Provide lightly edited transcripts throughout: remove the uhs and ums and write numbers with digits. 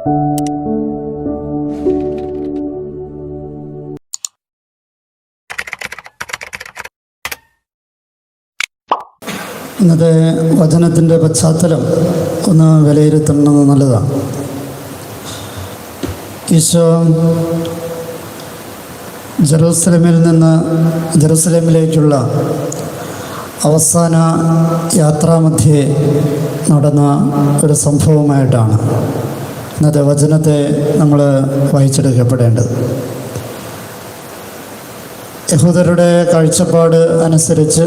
ഇന്നത്തെ വചനത്തിൻ്റെ പശ്ചാത്തലം ഒന്ന് വിലയിരുത്തുന്നത് നല്ലതാണ്. ഈശോ ജെറൂസലേമിൽ നിന്ന് ജെറൂസലേമിലേക്കുള്ള അവസാന യാത്രാമധ്യേ നടന്ന ഒരു സംഭവമായിട്ടാണ് ഇന്നത്തെ വചനത്തെ നമ്മൾ വായിച്ചെടുക്കപ്പെടേണ്ടത്. യഹൂദരുടെ കാഴ്ചപ്പാട് അനുസരിച്ച്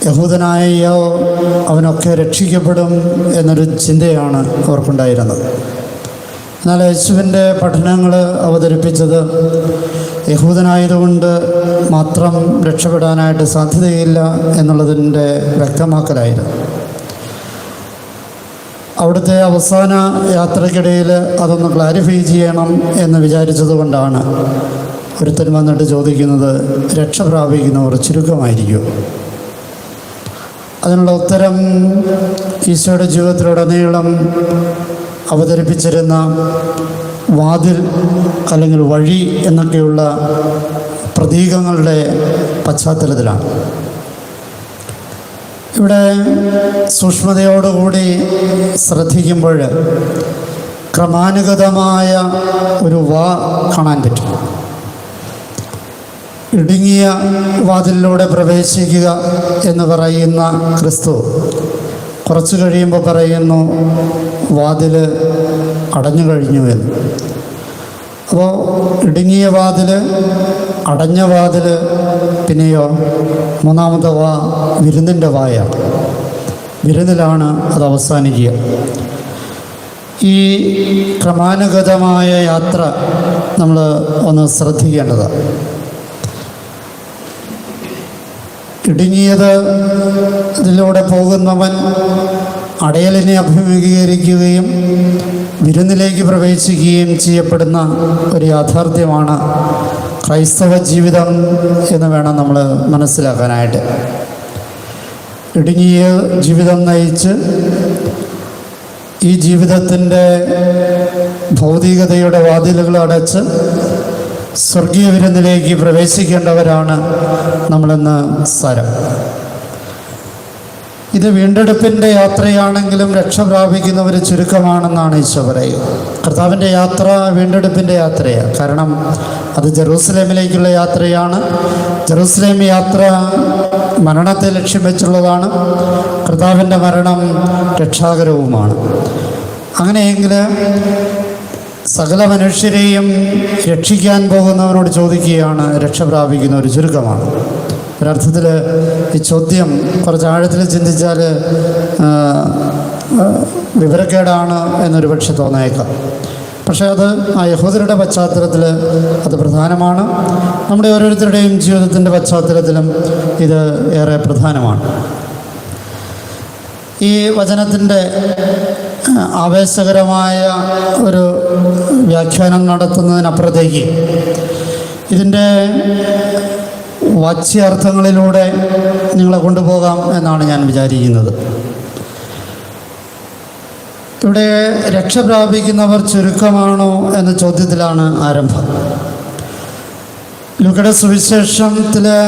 യഹൂദനായോ അവനൊക്കെ രക്ഷിക്കപ്പെടും എന്നൊരു ചിന്തയാണ് അവർക്കുണ്ടായിരുന്നത്. എന്നാൽ യേശുവിൻ്റെ പഠനങ്ങൾ അവതരിപ്പിച്ചത് യഹൂദനായതുകൊണ്ട് മാത്രം രക്ഷപ്പെടാനായിട്ട് സാധ്യതയില്ല എന്നുള്ളതിൻ്റെ വ്യക്തമാക്കലായിരുന്നു. അവിടുത്തെ അവസാന യാത്രക്കിടയിൽ അതൊന്ന് ക്ലാരിഫൈ ചെയ്യണം എന്ന് വിചാരിച്ചത് കൊണ്ടാണ് ഒരുത്തൻ വന്നിട്ട് ചോദിക്കുന്നത്, രക്ഷ പ്രാപിക്കുന്നവർ ചുരുക്കമായിരിക്കും. അതിനുള്ള ഉത്തരം ഈശോയുടെ ജീവിതത്തിലുടനീളം അവതരിപ്പിച്ചിരുന്ന വാതിൽ അല്ലെങ്കിൽ വഴി എന്നൊക്കെയുള്ള പ്രതീകങ്ങളുടെ പശ്ചാത്തലത്തിലാണ്. ഇവിടെ സൂക്ഷ്മതയോടുകൂടി ശ്രദ്ധിക്കുമ്പോൾ ക്രമാനുഗതമായ ഒരു കാണാൻ പറ്റും. ഇടുങ്ങിയ വാതിലിലൂടെ പ്രവേശിക്കുക എന്ന് പറയുന്ന ക്രിസ്തു കുറച്ച് കഴിയുമ്പോൾ പറയുന്നു വാതിൽ അടഞ്ഞു കഴിഞ്ഞു എന്ന്. അപ്പോൾ ഇടുങ്ങിയ വാതിൽ, അടഞ്ഞ വാതിൽ, പിന്നെയോ മൂന്നാമത്തെ വിരുന്നിൻ്റെ വായാണ്. വിരുന്നിലാണ് അത് അവസാനിക്കുക. ഈ ക്രമാനുഗതമായ യാത്ര നമ്മൾ ഒന്ന് ശ്രദ്ധിക്കേണ്ടതാണ്. ഇടുങ്ങിയത് ഇതിലൂടെ പോകുന്നവൻ അടയലിനെ അഭിമുഖീകരിക്കുകയും വിരുന്നിലേക്ക് പ്രവേശിക്കുകയും ചെയ്യപ്പെടുന്ന ഒരു യാഥാർത്ഥ്യമാണ് ക്രൈസ്തവ ജീവിതം എന്ന് വേണം നമ്മൾ മനസ്സിലാക്കാനായിട്ട്. ഇടുങ്ങിയ ജീവിതം നയിച്ച് ഈ ജീവിതത്തിൻ്റെ ഭൗതികതയുടെ വാതിലുകൾ അടച്ച് സ്വർഗീയ വിരുന്നിലേക്ക് പ്രവേശിക്കേണ്ടവരാണ് നമ്മളെന്ന് സാരം. ഇത് വീണ്ടെടുപ്പിൻ്റെ യാത്രയാണെങ്കിലും രക്ഷ പ്രാപിക്കുന്നവർ ചുരുക്കമാണെന്നാണ് ഈശോ പറയുക. കർത്താവിൻ്റെ യാത്ര വീണ്ടെടുപ്പിൻ്റെ യാത്രയാണ്. കാരണം അത് ജെറൂസലേമിലേക്കുള്ള യാത്രയാണ്. ജെറൂസലേം യാത്ര മരണത്തെ ലക്ഷ്യം വെച്ചുള്ളതാണ്. കർത്താവിൻ്റെ മരണം രക്ഷാകരവുമാണ്. അങ്ങനെയെങ്കിൽ സകല മനുഷ്യരെയും രക്ഷിക്കാൻ പോകുന്നവരോട് ചോദിക്കുകയാണ്, രക്ഷ പ്രാപിക്കുന്ന ഒരു ചുരുക്കമാണ്. ഒരർത്ഥത്തിൽ ഈ ചോദ്യം കുറച്ച് ആഴത്തിൽ ചിന്തിച്ചാൽ വിവരക്കേടാണ് എന്നൊരു പക്ഷെ തോന്നിയേക്കാം. പക്ഷേ അത് ആ യഹൂദരുടെ പശ്ചാത്തലത്തിൽ അത് പ്രധാനമാണ്. നമ്മുടെ ഓരോരുത്തരുടെയും ജീവിതത്തിൻ്റെ പശ്ചാത്തലത്തിലും ഇത് ഏറെ പ്രധാനമാണ്. ഈ വചനത്തിൻ്റെ ആവേശകരമായ ഒരു വ്യാഖ്യാനം നടത്തുന്നതിനപ്പുറത്തേക്ക് ഇതിൻ്റെ വാച്യാർത്ഥങ്ങളിലൂടെ നിങ്ങളെ കൊണ്ടുപോകാം എന്നാണ് ഞാൻ വിചാരിക്കുന്നത്. ഇവിടെ രക്ഷ പ്രാപിക്കുന്നവർ ചുരുക്കമാണോ എന്ന ചോദ്യത്തിലാണ് ആരംഭം. ലൂക്കയുടെ സുവിശേഷത്തിലെ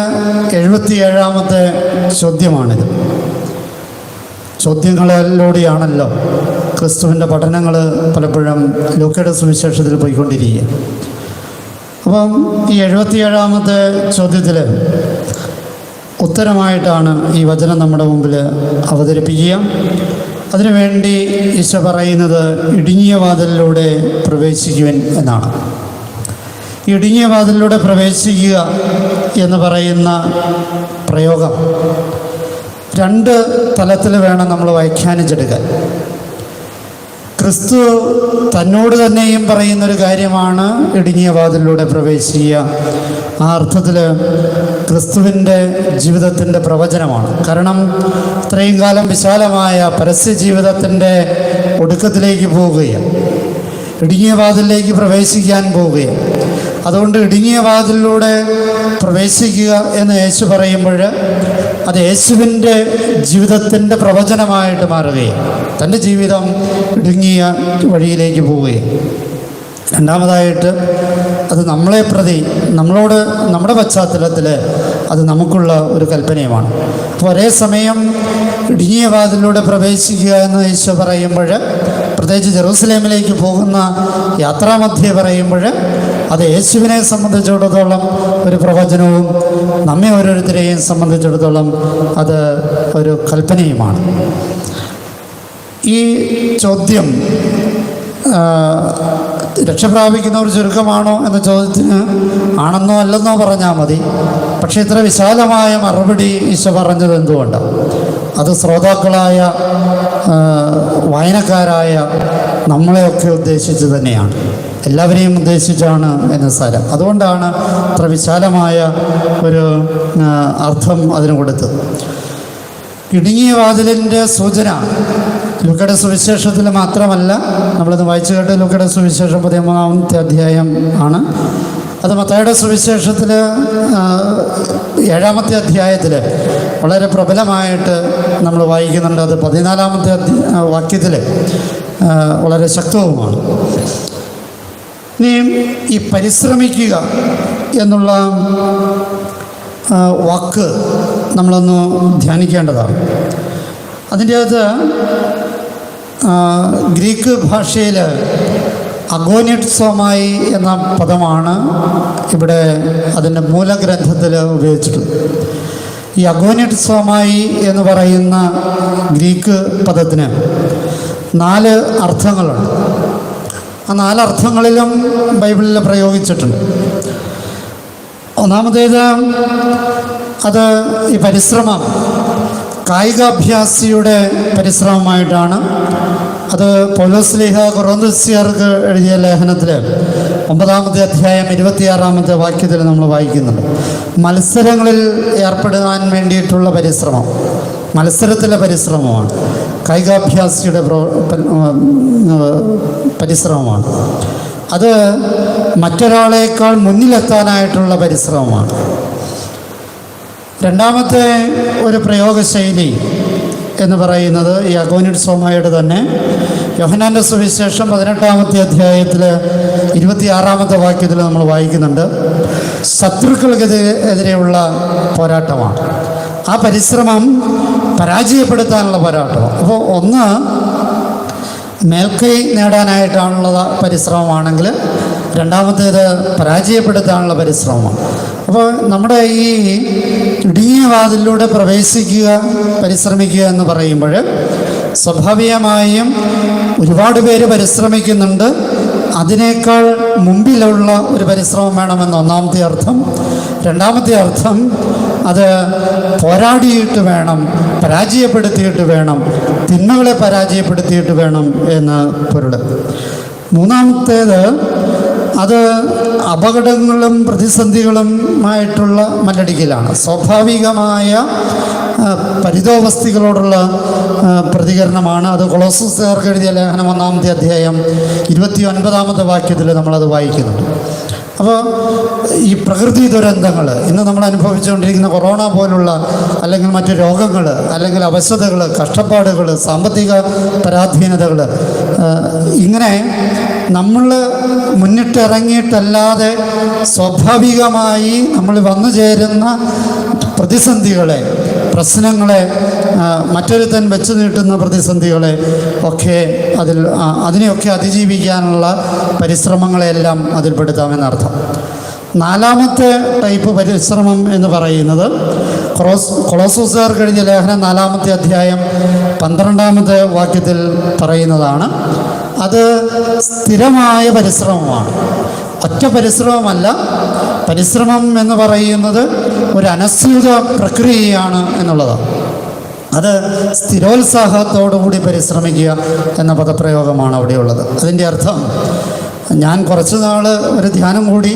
77-ാമത്തെ ചോദ്യമാണിത്. ചോദ്യങ്ങളിലൂടെയാണല്ലോ ക്രിസ്തുവിൻ്റെ പഠനങ്ങൾ പലപ്പോഴും ലൂക്കയുടെ സുവിശേഷത്തിൽ പോയിക്കൊണ്ടിരിക്കുക. അപ്പം ഈ 77-ാമത്തെ ചോദ്യത്തിൽ ഉത്തരമായിട്ടാണ് ഈ വചനം നമ്മുടെ മുമ്പിൽ അവതരിപ്പിക്കുക. അതിനുവേണ്ടി ഈശോ പറയുന്നത് ഇടുങ്ങിയ വാതിലിലൂടെ പ്രവേശിക്കുവാൻ എന്നാണ്. ഇടുങ്ങിയ വാതിലിലൂടെ പ്രവേശിക്കുക എന്ന് പറയുന്ന പ്രയോഗം രണ്ട് തലത്തിൽ വേണം നമ്മൾ വ്യാഖ്യാനിച്ചെടുക്കാൻ. ക്രിസ്തു തന്നോട് തന്നെയും പറയുന്നൊരു കാര്യമാണ് ഇടുങ്ങിയ വാതിലിലൂടെ പ്രവേശിക്കുക. ആ അർത്ഥത്തിൽ ക്രിസ്തുവിൻ്റെ ജീവിതത്തിൻ്റെ പ്രവചനമാണ്. കാരണം ഇത്രയും കാലം വിശാലമായ പരസ്യ ജീവിതത്തിൻ്റെ ഒടുക്കത്തിലേക്ക് പോവുകയാണ്, ഇടുങ്ങിയ വാതിലിലേക്ക് പ്രവേശിക്കാൻ പോവുകയാണ്. അതുകൊണ്ട് ഇടുങ്ങിയ വാതിലിലൂടെ പ്രവേശിക്കുക എന്ന് യേശു പറയുമ്പോൾ അത് യേശുവിൻ്റെ ജീവിതത്തിൻ്റെ പ്രവചനമായിട്ട് മാറുകയാണ്. തൻ്റെ ജീവിതം ഇടുങ്ങിയ വഴിയിലേക്ക് പോവുകയും രണ്ടാമതായിട്ട് അത് നമ്മളെ പ്രതി നമ്മളോട് നമ്മുടെ പശ്ചാത്തലത്തിൽ അത് നമുക്കുള്ള ഒരു കൽപ്പനയുമാണ്. അപ്പോൾ ഒരേ സമയം ഇടുങ്ങിയ വാതിലൂടെ പ്രവേശിക്കുക എന്ന് ഈശോ പറയുമ്പോൾ, പ്രത്യേകിച്ച് ജെറൂസലേമിലേക്ക് പോകുന്ന യാത്രാമധ്യേ പറയുമ്പോൾ, അത് യേശുവിനെ സംബന്ധിച്ചിടത്തോളം ഒരു പ്രവചനവും നമ്മെ ഓരോരുത്തരെയും സംബന്ധിച്ചിടത്തോളം അത് ഒരു കൽപ്പനയുമാണ്. ഈ ചോദ്യം രക്ഷപ്രാപിക്കുന്നവർ ചുരുക്കമാണോ എന്ന ചോദ്യത്തിന് ആണെന്നോ അല്ലെന്നോ പറഞ്ഞാൽ മതി. പക്ഷേ ഇത്ര വിശാലമായ മറുപടി ഈശോ പറഞ്ഞത് എന്തുകൊണ്ടാണ്? അത് ശ്രോതാക്കളായ വായനക്കാരായ നമ്മളെയൊക്കെ ഉദ്ദേശിച്ച് തന്നെയാണ്, എല്ലാവരെയും ഉദ്ദേശിച്ചാണ് എന്ന് സാരം. അതുകൊണ്ടാണ് ഇത്ര വിശാലമായ ഒരു അർത്ഥം അതിന് കൊടുത്തത്. ഇടുങ്ങിയ വാതിലിൻ്റെ സൂചന ലൂക്കയുടെ സുവിശേഷത്തിൽ മാത്രമല്ല, നമ്മളിത് വായിച്ചു കേട്ട് ലൂക്കയുടെ സുവിശേഷം 13-ാമത്തെ അധ്യായം ആണ്. അത് മത്തായിയുടെ സുവിശേഷത്തിൽ 7-ാമത്തെ അധ്യായത്തിൽ വളരെ പ്രബലമായിട്ട് നമ്മൾ വായിക്കുന്നുണ്ട്. അത് 14-ാമത്തെ വാക്യത്തിൽ വളരെ ശക്തവുമാണ്. ഇനിയും ഈ പരിശ്രമിക്കുക എന്നുള്ള വാക്ക് നമ്മളൊന്ന് ധ്യാനിക്കേണ്ടതാണ്. അതിൻ്റെ അകത്ത് ഗ്രീക്ക് ഭാഷയിൽ അഗോനിറ്റ്സോമായി എന്ന പദമാണ് ഇവിടെ അതിൻ്റെ മൂലഗ്രന്ഥത്തിൽ ഉപയോഗിച്ചിട്ടുള്ളത്. ഈ അഗോനിറ്റ്സോമായി എന്ന് പറയുന്ന ഗ്രീക്ക് പദത്തിന് 4 അർത്ഥങ്ങളുണ്ട്. ആ 4 അർത്ഥങ്ങളിലും ബൈബിളിൽ പ്രയോഗിച്ചിട്ടുണ്ട്. ഒന്നാമത്തേത്, അത് ഈ പരിശ്രമം കായികാഭ്യാസിയുടെ പരിശ്രമമായിട്ടാണ്. അത് പൗലോസ് ശ്ലീഹ കൊറിന്തോസ്യർക്ക് എഴുതിയ ലേഖനത്തിൽ 9-ാമത്തെ അധ്യായം 26-ാമത്തെ വാക്യത്തിൽ നമ്മൾ വായിക്കുന്നുണ്ട്. മത്സരങ്ങളിൽ ഏർപ്പെടുവാൻ വേണ്ടിയിട്ടുള്ള പരിശ്രമം, മത്സരത്തിലെ പരിശ്രമമാണ്, കായികാഭ്യാസിയുടെ പരിശ്രമമാണ്. അത് മറ്റൊരാളേക്കാൾ മുന്നിലെത്താനായിട്ടുള്ള പരിശ്രമമാണ്. രണ്ടാമത്തെ ഒരു പ്രയോഗശൈലി എന്ന് പറയുന്നത് ഈ അഗോനിറ്റ്സോമായുടെ തന്നെ യോഹന്നാൻ്റെ സുവിശേഷം 18-ാമത്തെ അധ്യായത്തിൽ 26-ാമത്തെ വാക്യത്തിൽ നമ്മൾ വായിക്കുന്നുണ്ട്. ശത്രുക്കൾക്കെതിരെയുള്ള പോരാട്ടമാണ്. ആ പരിശ്രമം പരാജയപ്പെടുത്താനുള്ള പോരാട്ടമാണ്. അപ്പോൾ ഒന്ന് മേൽക്കൈ നേടാനായിട്ടുള്ള പരിശ്രമമാണെങ്കിൽ, രണ്ടാമത്തേത് പരാജയപ്പെടുത്താനുള്ള പരിശ്രമമാണ്. അപ്പോൾ നമ്മുടെ ഈ ഇടുങ്ങിയ വാതിലൂടെ പ്രവേശിക്കുക, പരിശ്രമിക്കുക എന്ന് പറയുമ്പോൾ സ്വാഭാവികമായും ഒരുപാട് പേര് പരിശ്രമിക്കുന്നുണ്ട്. അതിനേക്കാൾ മുമ്പിലുള്ള ഒരു പരിശ്രമം വേണമെന്ന് ഒന്നാമത്തെ അർത്ഥം. രണ്ടാമത്തെ അർത്ഥം, അത് പോരാടിയിട്ട് വേണം, പരാജയപ്പെടുത്തിയിട്ട് വേണം, തിന്മകളെ പരാജയപ്പെടുത്തിയിട്ട് വേണം എന്ന് പൊരുൾ. മൂന്നാമത്തേത്, അത് അപകടങ്ങളും പ്രതിസന്ധികളുമായിട്ടുള്ള മല്ലടിക്കലാണ്. സ്വാഭാവികമായ പരിതോവസ്ഥകളോടുള്ള പ്രതികരണമാണ്. അത് കൊളോസ്യർക്ക് എഴുതിയ ലേഖനം 1-ാമത്തെ അധ്യായം 29-ാമത്തെ വാക്യത്തിൽ നമ്മളത് വായിക്കുന്നുണ്ട്. അപ്പോൾ ഈ പ്രകൃതി ദുരന്തങ്ങൾ, ഇന്ന് നമ്മൾ അനുഭവിച്ചുകൊണ്ടിരിക്കുന്ന കൊറോണ പോലുള്ള, അല്ലെങ്കിൽ മറ്റു രോഗങ്ങൾ, അല്ലെങ്കിൽ അവശതകൾ, കഷ്ടപ്പാടുകൾ, സാമ്പത്തിക പരാധീനതകൾ, ഇങ്ങനെ നമ്മൾ മുന്നിട്ടിറങ്ങിയിട്ടല്ലാതെ സ്വാഭാവികമായി നമ്മൾ വന്നു ചേരുന്ന പ്രതിസന്ധികളെ, പ്രശ്നങ്ങളെ, മറ്റൊരുത്തൻ വെച്ച് നീട്ടുന്ന പ്രതിസന്ധികളെ ഒക്കെ അതിനെയൊക്കെ അതിജീവിക്കാനുള്ള പരിശ്രമങ്ങളെല്ലാം അതിൽപ്പെടുത്താമെന്നർത്ഥം. നാലാമത്തെ ടൈപ്പ് പരിശ്രമം എന്ന് പറയുന്നത് കൊളോസ്യർക്ക് എഴുതിയ ലേഖനം 4-ാമത്തെ അധ്യായം 12-ാമത്തെ വാക്യത്തിൽ പറയുന്നതാണ്. അത് സ്ഥിരമായ പരിശ്രമമാണ്, ഒറ്റ പരിശ്രമമല്ല. പരിശ്രമം എന്ന് പറയുന്നത് ഒരു അനസ്യൂത പ്രക്രിയയാണ് എന്നുള്ളതാണ്. അത് സ്ഥിരോത്സാഹത്തോടുകൂടി പരിശ്രമിക്കുക എന്ന പദപ്രയോഗമാണ് അവിടെയുള്ളത്. അതിൻ്റെ അർത്ഥം, ഞാൻ കുറച്ച് നാൾ ഒരു ധ്യാനം കൂടി,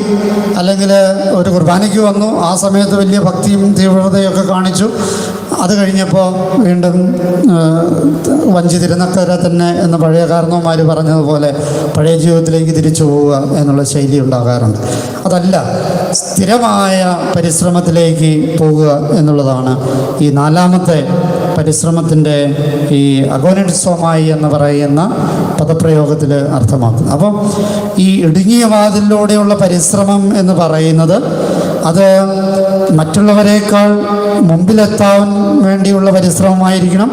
അല്ലെങ്കിൽ ഒരു കുർബാനയ്ക്ക് വന്നു, ആ സമയത്ത് വലിയ ഭക്തിയും തീവ്രതയൊക്കെ കാണിച്ചു, അത് കഴിഞ്ഞപ്പോൾ വീണ്ടും വഞ്ചി തിരുനക്കര തന്നെ എന്ന് പഴയ കാരണവന്മാർ പറഞ്ഞതുപോലെ പഴയ ജീവിതത്തിലേക്ക് തിരിച്ചു പോവുക എന്നുള്ള ശൈലി ഉണ്ടാകാറുണ്ട്. അതല്ല, സ്ഥിരമായ പരിശ്രമത്തിലേക്ക് പോവുക എന്നുള്ളതാണ് ഈ നാലാമത്തെ പരിശ്രമത്തിൻ്റെ ഈ അഗോനിഡ്സോമായി എന്ന് പറയുന്ന പദപ്രയോഗത്തിൽ അർത്ഥമാക്കുന്നത്. അപ്പം ഈ ഇടുങ്ങിയ വാതിലൂടെയുള്ള പരിശ്രമം എന്ന് പറയുന്നത് അത് മറ്റുള്ളവരെക്കാൾ മുമ്പിലെത്താൻ വേണ്ടിയുള്ള പരിശ്രമമായിരിക്കണം,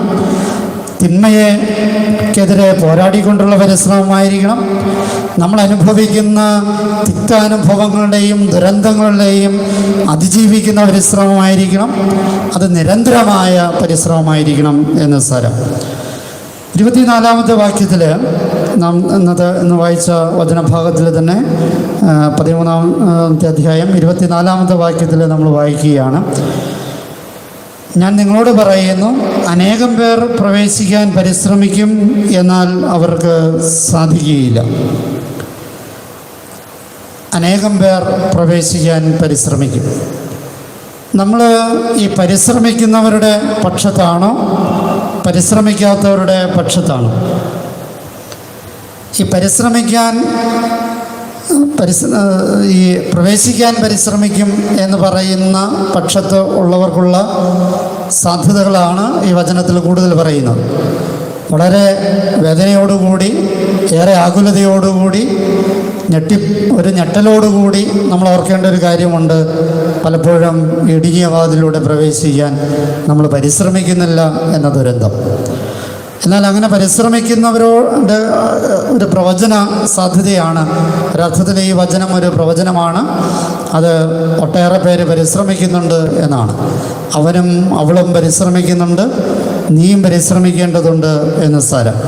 തിന്മയെക്കെതിരെ പോരാടിക്കൊണ്ടുള്ള പരിശ്രമമായിരിക്കണം, നമ്മൾ അനുഭവിക്കുന്ന തിക്താനുഭവങ്ങളുടെയും ദുരന്തങ്ങളുടെയും അതിജീവിക്കുന്ന പരിശ്രമമായിരിക്കണം, അത് നിരന്തരമായ പരിശ്രമമായിരിക്കണം എന്ന് സാരം. 24-ാമത്തെ വാക്യത്തിൽ നാം ഇന്ന് വായിച്ച വചനഭാഗത്തിൽ തന്നെ 13-ാമത്തെ അധ്യായം 24-ാമത്തെ വാക്യത്തിൽ നമ്മൾ വായിക്കുകയാണ്. ഞാൻ നിങ്ങളോട് പറയുന്നു, അനേകം പേർ പ്രവേശിക്കാൻ പരിശ്രമിക്കും, എന്നാൽ അവർക്ക് സാധിക്കുകയില്ല. അനേകം പേർ പ്രവേശിക്കാൻ പരിശ്രമിക്കും. നമ്മൾ ഈ പരിശ്രമിക്കുന്നവരുടെ പക്ഷത്താണോ പരിശ്രമിക്കാത്തവരുടെ പക്ഷത്താണോ? ഈ പ്രവേശിക്കാൻ പരിശ്രമിക്കും എന്ന് പറയുന്ന പക്ഷത്ത് ഉള്ളവർക്കുള്ള സാധ്യതകളാണ് ഈ വചനത്തിൽ കൂടുതൽ പറയുന്നത്. വളരെ വേദനയോടുകൂടി, ഏറെ ആകുലതയോടുകൂടി, ഒരു ഞെട്ടലോടുകൂടി നമ്മൾ ഓർക്കേണ്ട ഒരു കാര്യമുണ്ട്. പലപ്പോഴും ഇടുങ്ങിയ വാതിലൂടെ പ്രവേശിക്കാൻ നമ്മൾ പരിശ്രമിക്കുന്നില്ല എന്ന ദുരന്തം. എന്നാൽ അങ്ങനെ പരിശ്രമിക്കുന്നവരോട് ഒരു പ്രവചന സാധ്യതയാണ്. ഒരർത്ഥത്തിൽ ഈ വചനം ഒരു പ്രവചനമാണ്. അത് ഒട്ടേറെ പേര് പരിശ്രമിക്കുന്നുണ്ട് എന്നാണ്. അവനും അവളും പരിശ്രമിക്കുന്നുണ്ട്, നീയും പരിശ്രമിക്കേണ്ടതുണ്ട് എന്ന് സാരം.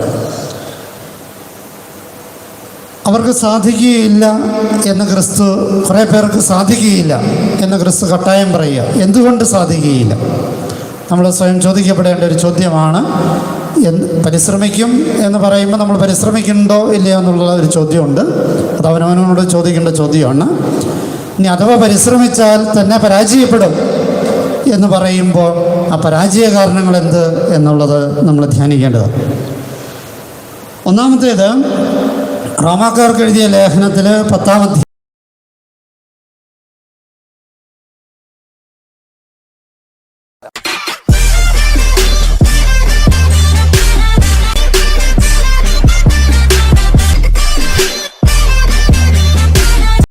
അവർക്ക് സാധിക്കുകയില്ല എന്ന് ക്രിസ്തു, കുറേ പേർക്ക് സാധിക്കുകയില്ല എന്ന് ക്രിസ്തു കട്ടായം പറയുക. എന്തുകൊണ്ട് സാധിക്കുകയില്ല? നമ്മൾ സ്വയം ചോദിക്കപ്പെടേണ്ട ഒരു ചോദ്യമാണ്. പരിശ്രമിക്കും എന്ന് പറയുമ്പോൾ നമ്മൾ പരിശ്രമിക്കുന്നുണ്ടോ ഇല്ലയോ എന്നുള്ള ഒരു ചോദ്യമുണ്ട്. അത് അവനവനോട് ചോദിക്കേണ്ട ചോദ്യമാണ്. ഇനി അഥവാ പരിശ്രമിച്ചാൽ തന്നെ പരാജയപ്പെടും എന്ന് പറയുമ്പോൾ ആ പരാജയ കാരണങ്ങൾ എന്ത് എന്നുള്ളത് നമ്മൾ ധ്യാനിക്കേണ്ടതാണ്. ഒന്നാമത്തേത്, റോമാക്കാർക്ക് എഴുതിയ ലേഖനത്തിൽ 10-ാം അധ്യായം